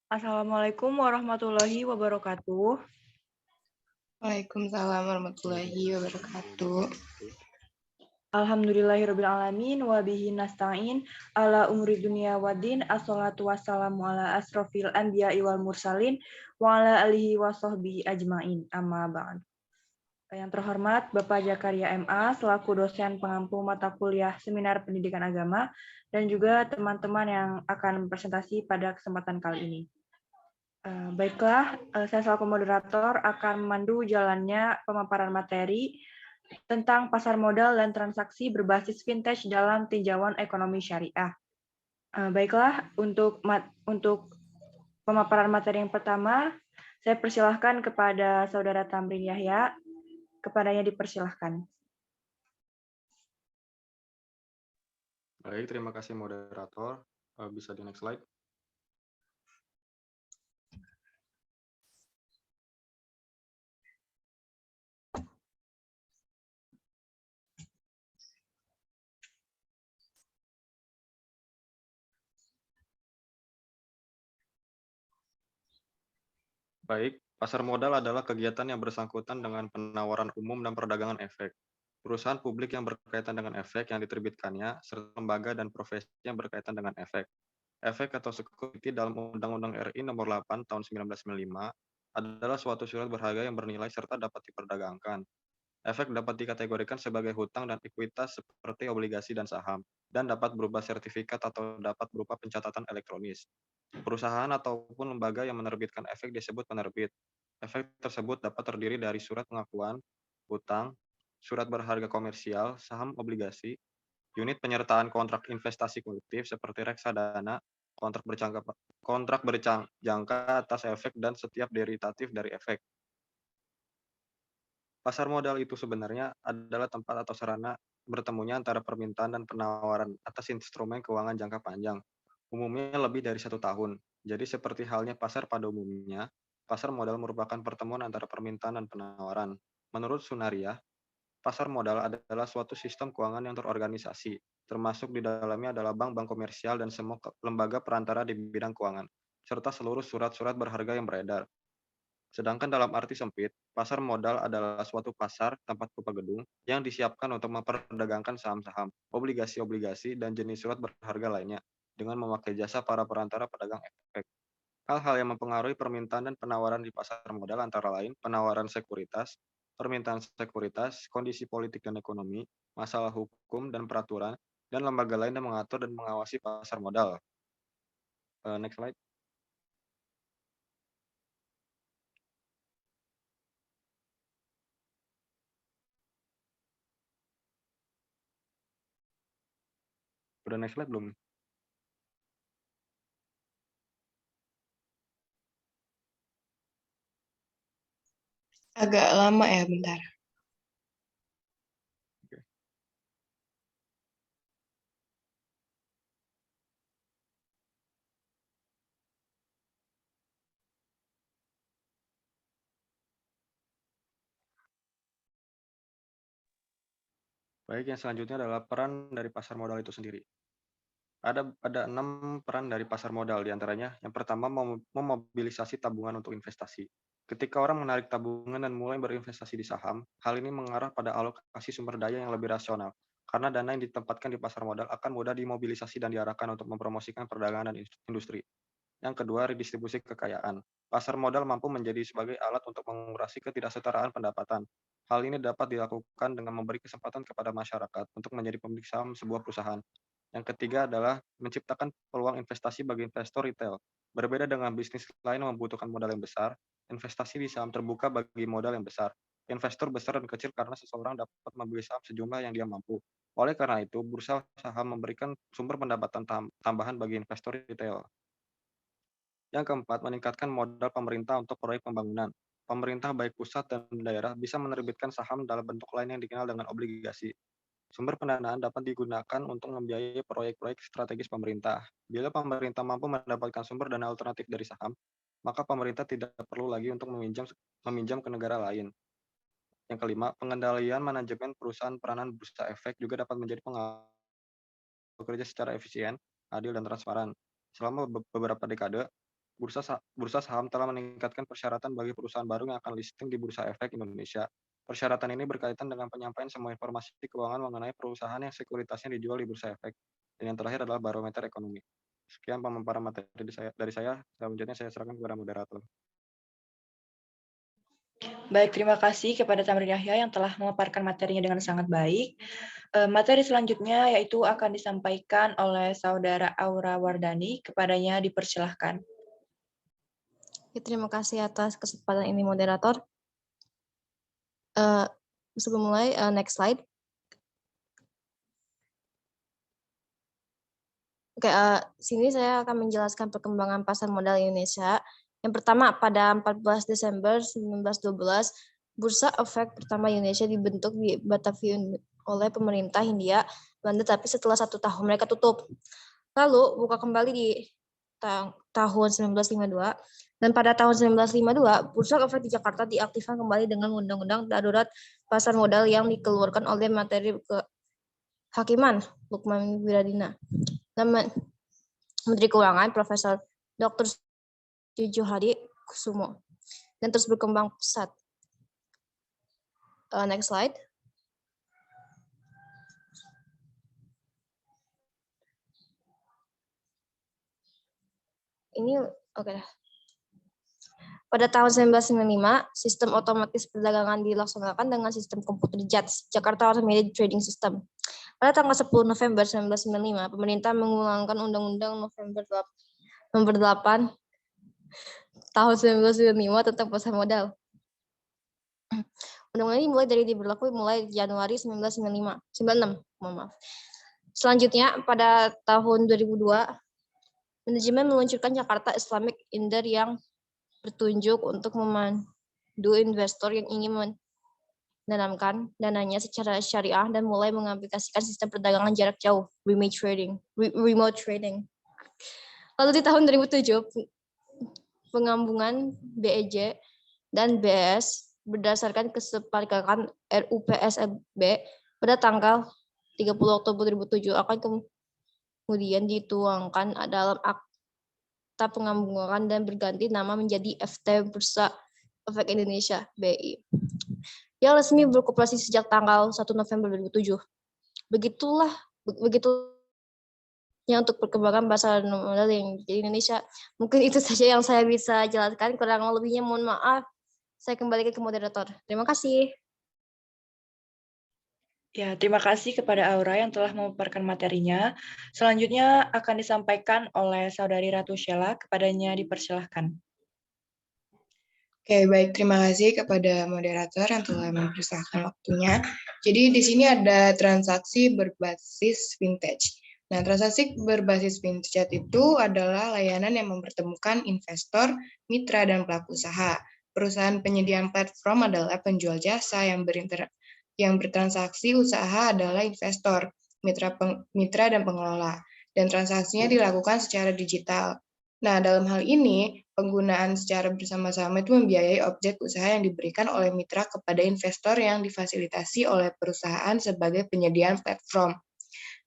Assalamualaikum warahmatullahi wabarakatuh. Waalaikumsalam warahmatullahi wabarakatuh. Alhamdulillahirabbil alamin wa bihi nasta'in ala umri dunya waddin assalatu wassalamu ala asrofil anbiya'i wal mursalin wa ala alihi wa sahbihi ajmain amma ba'd. Yang terhormat Bapak Jakaria MA selaku dosen pengampu mata kuliah Seminar Pendidikan Agama dan juga teman-teman yang akan presentasi pada kesempatan kali ini. Baiklah, saya selaku moderator akan memandu jalannya pemaparan materi tentang pasar modal dan transaksi berbasis vintage dalam tinjauan ekonomi syariah. Baiklah, untuk pemaparan materi yang pertama, saya persilahkan kepada Saudara Tamrin Yahya. Kepadanya dipersilahkan. Baik, terima kasih moderator. Bisa di next slide. Baik, pasar modal adalah kegiatan yang bersangkutan dengan penawaran umum dan perdagangan efek. Perusahaan publik yang berkaitan dengan efek yang diterbitkannya, serta lembaga dan profesi yang berkaitan dengan efek. Efek atau security dalam Undang-Undang RI Nomor 8 Tahun 1995 adalah suatu surat berharga yang bernilai serta dapat diperdagangkan. Efek dapat dikategorikan sebagai hutang dan ekuitas seperti obligasi dan saham, dan dapat berupa sertifikat atau dapat berupa pencatatan elektronis. Perusahaan ataupun lembaga yang menerbitkan efek disebut penerbit. Efek tersebut dapat terdiri dari surat pengakuan, hutang, surat berharga komersial, saham obligasi, unit penyertaan kontrak investasi kolektif seperti reksadana, kontrak berjangka atas efek, dan setiap derivatif dari efek. Pasar modal itu sebenarnya adalah tempat atau sarana bertemunya antara permintaan dan penawaran atas instrumen keuangan jangka panjang, umumnya lebih dari 1 tahun. Jadi seperti halnya pasar pada umumnya, pasar modal merupakan pertemuan antara permintaan dan penawaran. Menurut Sunaria, pasar modal adalah suatu sistem keuangan yang terorganisasi, termasuk di dalamnya adalah bank-bank komersial dan semua lembaga perantara di bidang keuangan, serta seluruh surat-surat berharga yang beredar. Sedangkan dalam arti sempit, pasar modal adalah suatu pasar tempat berupa gedung yang disiapkan untuk memperdagangkan saham-saham, obligasi-obligasi, dan jenis surat berharga lainnya dengan memakai jasa para perantara pedagang efek. Hal-hal yang mempengaruhi permintaan dan penawaran di pasar modal antara lain penawaran sekuritas, permintaan sekuritas, kondisi politik dan ekonomi, masalah hukum dan peraturan, dan lembaga lain yang mengatur dan mengawasi pasar modal. Next slide. Udah next slide belum? Agak lama ya, bentar. Baik, yang selanjutnya adalah peran dari pasar modal itu sendiri. Ada 6 peran dari pasar modal, diantaranya yang pertama memobilisasi tabungan untuk investasi. Ketika orang menarik tabungan dan mulai berinvestasi di saham, hal ini mengarah pada alokasi sumber daya yang lebih rasional, karena dana yang ditempatkan di pasar modal akan mudah dimobilisasi dan diarahkan untuk mempromosikan perdagangan dan industri. Yang kedua, redistribusi kekayaan. Pasar modal mampu menjadi sebagai alat untuk mengurangi ketidaksetaraan pendapatan. Hal ini dapat dilakukan dengan memberi kesempatan kepada masyarakat untuk menjadi pemilik saham sebuah perusahaan. Yang ketiga adalah menciptakan peluang investasi bagi investor retail. Berbeda dengan bisnis lain yang membutuhkan modal yang besar, investasi di saham terbuka bagi modal yang besar. Investor besar dan kecil karena seseorang dapat membeli saham sejumlah yang dia mampu. Oleh karena itu, bursa saham memberikan sumber pendapatan tambahan bagi investor retail. Yang keempat, meningkatkan modal pemerintah untuk proyek pembangunan. Pemerintah baik pusat dan daerah bisa menerbitkan saham dalam bentuk lain yang dikenal dengan obligasi. Sumber pendanaan dapat digunakan untuk membiayai proyek-proyek strategis pemerintah. Bila pemerintah mampu mendapatkan sumber dana alternatif dari saham, maka pemerintah tidak perlu lagi untuk meminjam ke negara lain. Yang kelima, pengendalian manajemen perusahaan peranan bursa efek juga dapat menjadi pengaruh bekerja secara efisien, adil, dan transparan. Selama beberapa dekade, Bursa saham telah meningkatkan persyaratan bagi perusahaan baru yang akan listing di Bursa Efek Indonesia. Persyaratan ini berkaitan dengan penyampaian semua informasi keuangan mengenai perusahaan yang sekuritasnya dijual di Bursa Efek. Dan yang terakhir adalah barometer ekonomi. Sekian pemaparan materi dari saya. Selanjutnya saya serahkan kepada moderator. Baik, terima kasih kepada Tamrin Yahya yang telah memaparkan materinya dengan sangat baik. Materi selanjutnya yaitu akan disampaikan oleh Saudara Aura Wardani. Kepadanya dipersilahkan. Ya, terima kasih atas kesempatan ini, moderator. Sebelum mulai, next slide. Oke, sini saya akan menjelaskan perkembangan pasar modal Indonesia. Yang pertama, pada 14 Desember 1912, Bursa Efek pertama Indonesia dibentuk di Batavia oleh pemerintah Hindia Belanda, tapi setelah 1 tahun mereka tutup. Lalu buka kembali di tahun 1952, dan pada tahun 1952, Bursa Efek di Jakarta diaktifkan kembali dengan Undang-Undang Darurat Pasar Modal yang dikeluarkan oleh Menteri Kehakiman Lukman Wiradina. Menteri Keuangan Profesor Dr. Juju Hadi Kusumo, dan terus berkembang pesat. Next slide. Ini oke. Pada tahun 1995, sistem otomatis perdagangan dilaksanakan dengan sistem komputer JATS, Jakarta Automated Trading System. Pada tanggal 10 November 1995, pemerintah mengulangkan Undang-Undang Nomor 8 tahun 1995 tentang pasar modal. Undang-undang ini mulai diberlaku mulai Januari 1996. Selanjutnya, pada tahun 2002, manajemen meluncurkan Jakarta Islamic Inder yang bertunjuk untuk memandu investor yang ingin menanamkan dananya secara syariah dan mulai mengaplikasikan sistem perdagangan jarak jauh, remote trading. Lalu di tahun 2007, penggabungan BEJ dan BES berdasarkan kesepakatan RUPSB pada tanggal 30 Oktober 2007 akan kemudian dituangkan dalam akta penggabungan dan berganti nama menjadi FT Bursa Efek Indonesia (BI) yang resmi beroperasi sejak tanggal 1 November 2007. Begitulah yang untuk perkembangan pasar modal yang di Indonesia. Mungkin itu saja yang saya bisa jelaskan. Kurang lebihnya mohon maaf. Saya kembalikan ke moderator. Terima kasih. Ya, terima kasih kepada Aura yang telah memaparkan materinya. Selanjutnya akan disampaikan oleh Saudari Ratu Sheila. Kepadanya dipersilahkan. Oke, baik. Terima kasih kepada moderator yang telah mempersilahkan waktunya. Jadi di sini ada transaksi berbasis vintage. Nah, transaksi berbasis vintage itu adalah layanan yang mempertemukan investor, mitra, dan pelaku usaha. Perusahaan penyediaan platform adalah penjual jasa yang bertransaksi usaha adalah investor, mitra dan pengelola, dan transaksinya dilakukan secara digital. Nah, dalam hal ini, penggunaan secara bersama-sama itu membiayai objek usaha yang diberikan oleh mitra kepada investor yang difasilitasi oleh perusahaan sebagai penyediaan platform.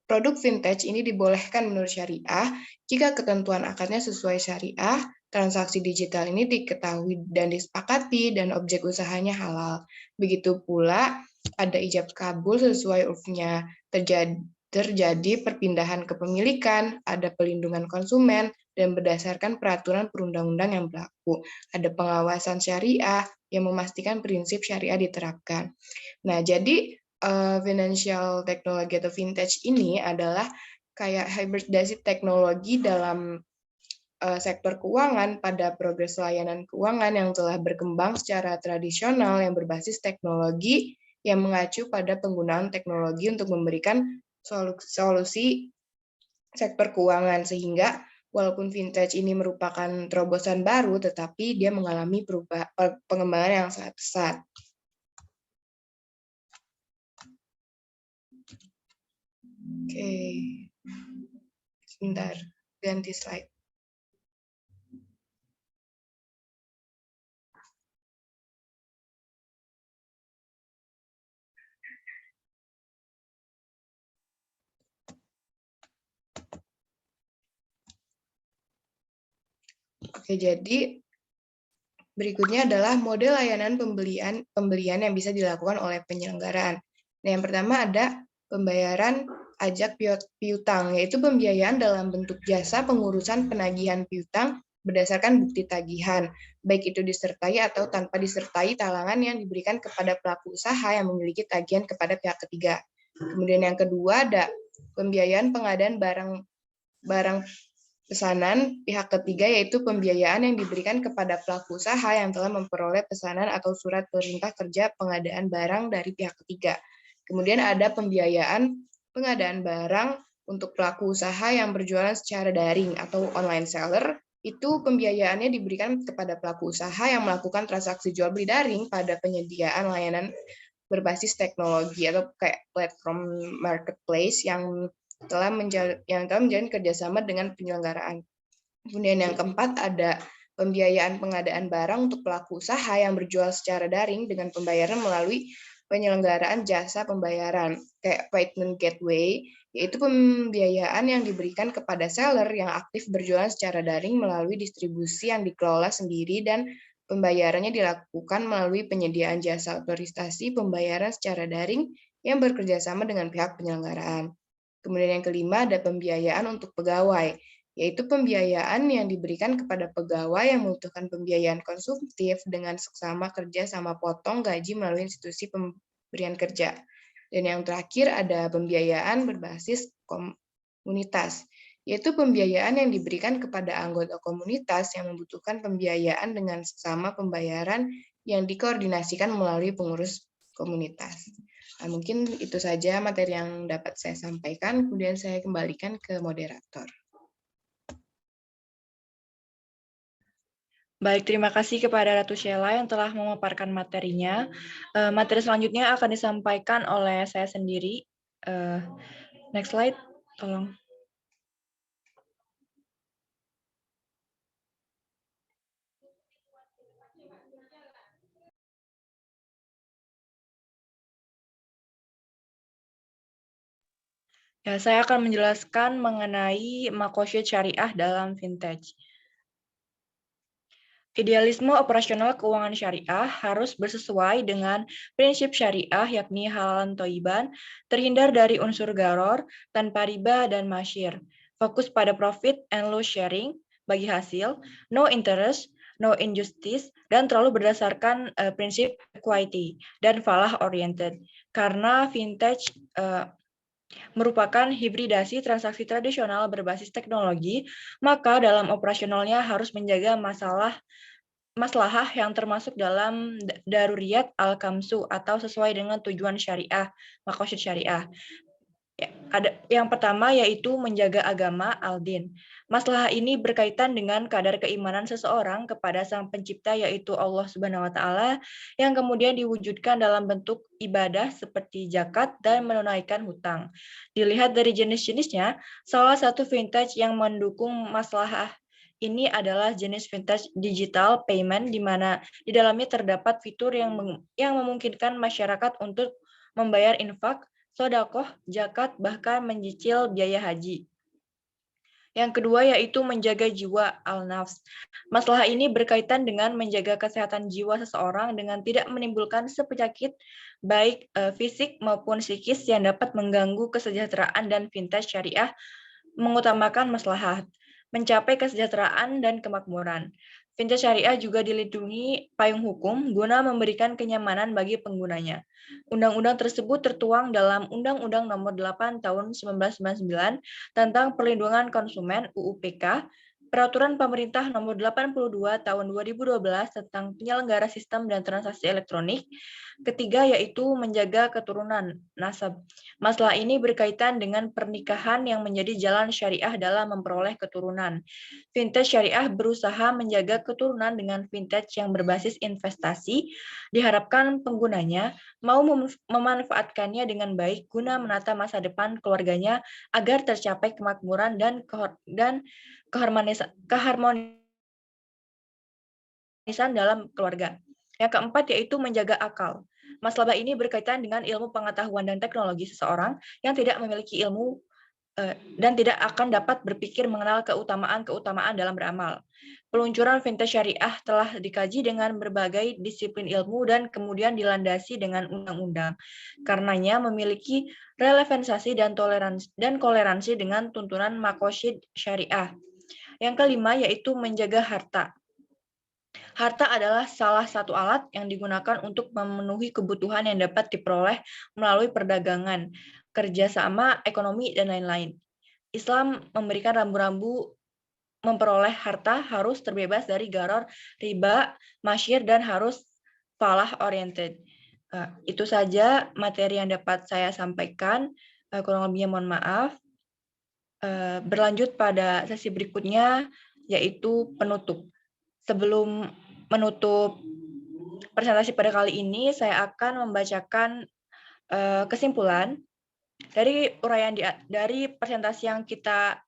Produk vintage ini dibolehkan menurut syariah jika ketentuan akadnya sesuai syariah, transaksi digital ini diketahui dan disepakati, dan objek usahanya halal. Begitu pula ada ijab kabul sesuai urfnya, terjadi perpindahan kepemilikan, ada pelindungan konsumen, dan berdasarkan peraturan perundang-undang yang berlaku. Ada pengawasan syariah yang memastikan prinsip syariah diterapkan. Nah, jadi financial technology atau vintage ini adalah kayak hybridasi teknologi dalam sektor keuangan pada progres layanan keuangan yang telah berkembang secara tradisional yang berbasis teknologi yang mengacu pada penggunaan teknologi untuk memberikan solusi sektor keuangan, sehingga walaupun vintage ini merupakan terobosan baru, tetapi dia mengalami pengembangan yang sangat pesat. Oke, sebentar, ganti slide. Oke, jadi berikutnya adalah model layanan pembelian yang bisa dilakukan oleh penyelenggaraan. Nah, yang pertama ada pembayaran ajak piutang, yaitu pembiayaan dalam bentuk jasa pengurusan penagihan piutang berdasarkan bukti tagihan, baik itu disertai atau tanpa disertai talangan yang diberikan kepada pelaku usaha yang memiliki tagihan kepada pihak ketiga. Kemudian yang kedua ada pembiayaan pengadaan barang pesanan pihak ketiga, yaitu pembiayaan yang diberikan kepada pelaku usaha yang telah memperoleh pesanan atau surat perintah kerja pengadaan barang dari pihak ketiga. Kemudian ada pembiayaan pengadaan barang untuk pelaku usaha yang berjualan secara daring atau online seller. Itu pembiayaannya diberikan kepada pelaku usaha yang melakukan transaksi jual beli daring pada penyediaan layanan berbasis teknologi atau kayak platform marketplace yang telah menjalin kerjasama dengan penyelenggaraan. Kemudian yang keempat ada pembiayaan pengadaan barang untuk pelaku usaha yang berjual secara daring dengan pembayaran melalui penyelenggaraan jasa pembayaran kayak payment gateway, yaitu pembiayaan yang diberikan kepada seller yang aktif berjualan secara daring melalui distribusi yang dikelola sendiri dan pembayarannya dilakukan melalui penyediaan jasa otorisasi pembayaran secara daring yang bekerja sama dengan pihak penyelenggaraan. Kemudian yang kelima ada pembiayaan untuk pegawai, yaitu pembiayaan yang diberikan kepada pegawai yang membutuhkan pembiayaan konsumtif dengan seksama kerja sama potong gaji melalui institusi pemberian kerja. Dan yang terakhir ada pembiayaan berbasis komunitas, yaitu pembiayaan yang diberikan kepada anggota komunitas yang membutuhkan pembiayaan dengan seksama pembayaran yang dikoordinasikan melalui pengurus komunitas. Nah, mungkin itu saja materi yang dapat saya sampaikan, kemudian saya kembalikan ke moderator. Baik, terima kasih kepada Ratu Sheila yang telah memaparkan materinya. Materi selanjutnya akan disampaikan oleh saya sendiri. Next slide, tolong. Ya, saya akan menjelaskan mengenai makosyid syariah dalam vintage. Idealisme operasional keuangan syariah harus bersesuai dengan prinsip syariah, yakni halalan toiban, terhindar dari unsur garor, tanpa riba dan masyir, fokus pada profit and loss sharing, bagi hasil, no interest, no injustice, dan terlalu berdasarkan prinsip equity dan falah oriented. Karena vintage merupakan hibridasi transaksi tradisional berbasis teknologi, maka dalam operasionalnya harus menjaga maslahah yang termasuk dalam daruriyat al-kamsu atau sesuai dengan tujuan syariah, makosyid syariah. Ada yang pertama yaitu menjaga agama al-din. Maslahah ini berkaitan dengan kadar keimanan seseorang kepada Sang Pencipta yaitu Allah Subhanahu wa taala yang kemudian diwujudkan dalam bentuk ibadah seperti zakat dan menunaikan hutang. Dilihat dari jenis-jenisnya, salah satu vintage yang mendukung maslahah ini adalah jenis vintage digital payment di mana di dalamnya terdapat fitur yang memungkinkan masyarakat untuk membayar infak, sedekah, zakat, bahkan mencicil biaya haji. Yang kedua yaitu menjaga jiwa al-nafs. Masalah ini berkaitan dengan menjaga kesehatan jiwa seseorang dengan tidak menimbulkan penyakit baik fisik maupun psikis yang dapat mengganggu kesejahteraan, dan vintage syariah mengutamakan maslahat, mencapai kesejahteraan dan kemakmuran. Vintage syariah juga dilindungi payung hukum guna memberikan kenyamanan bagi penggunanya. Undang-undang tersebut tertuang dalam Undang-Undang Nomor 8 Tahun 1999 tentang Perlindungan Konsumen (UUPK), Peraturan Pemerintah Nomor 82 Tahun 2012 tentang Penyelenggara Sistem dan Transaksi Elektronik. Ketiga yaitu menjaga keturunan nasab. Masalah ini berkaitan dengan pernikahan yang menjadi jalan syariah dalam memperoleh keturunan. Vintage syariah berusaha menjaga keturunan dengan vintage yang berbasis investasi. Diharapkan penggunanya mau memanfaatkannya dengan baik guna menata masa depan keluarganya agar tercapai kemakmuran dan keharmonisan dalam keluarga. Yang keempat yaitu menjaga akal. Masalah ini berkaitan dengan ilmu pengetahuan dan teknologi seseorang yang tidak memiliki ilmu dan tidak akan dapat berpikir mengenal keutamaan-keutamaan dalam beramal. Peluncuran fintech syariah telah dikaji dengan berbagai disiplin ilmu dan kemudian dilandasi dengan undang-undang. Karenanya memiliki relevansi dan toleransi dengan tuntunan maqasid syariah. Yang kelima yaitu menjaga harta. Harta adalah salah satu alat yang digunakan untuk memenuhi kebutuhan yang dapat diperoleh melalui perdagangan, kerjasama, ekonomi, dan lain-lain. Islam memberikan rambu-rambu memperoleh harta harus terbebas dari gharar, riba, masyir, dan harus falah oriented. Itu saja materi yang dapat saya sampaikan. Kurang lebihnya mohon maaf. Berlanjut pada sesi berikutnya, yaitu penutup. Sebelum menutup presentasi pada kali ini, saya akan membacakan kesimpulan dari uraian dari presentasi yang kita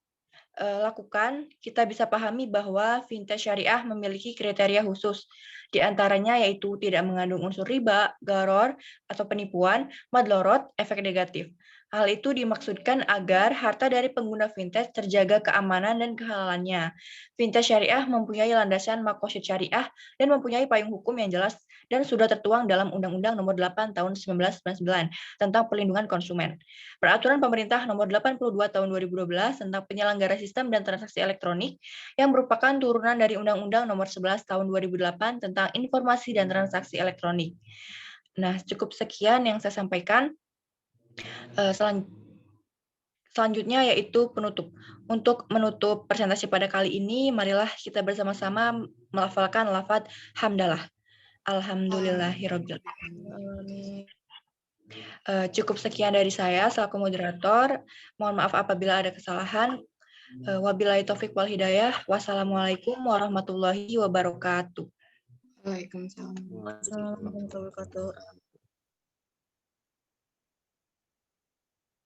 lakukan. Kita bisa pahami bahwa fintech syariah memiliki kriteria khusus, di antaranya yaitu tidak mengandung unsur riba, gharar, atau penipuan, madlorot, efek negatif. Hal itu dimaksudkan agar harta dari pengguna fintech terjaga keamanan dan kehalalannya. Fintech syariah mempunyai landasan maqasid syariah dan mempunyai payung hukum yang jelas dan sudah tertuang dalam Undang-Undang Nomor 8 Tahun 1999 tentang Perlindungan Konsumen. Peraturan Pemerintah Nomor 82 Tahun 2012 tentang penyelenggara sistem dan transaksi elektronik yang merupakan turunan dari Undang-Undang Nomor 11 Tahun 2008 tentang informasi dan transaksi elektronik. Nah, cukup sekian yang saya sampaikan. Selanjutnya yaitu penutup. Untuk menutup presentasi pada kali ini, marilah kita bersama-sama melafalkan lafaz hamdalah. Alhamdulillahirabbil alamin. Cukup sekian dari saya selaku moderator. Mohon maaf apabila ada kesalahan. Wabillahi taufik wal hidayah. Wassalamualaikum warahmatullahi wabarakatuh. Waalaikumsalam. Assalamualaikum warahmatullahi wabarakatuh.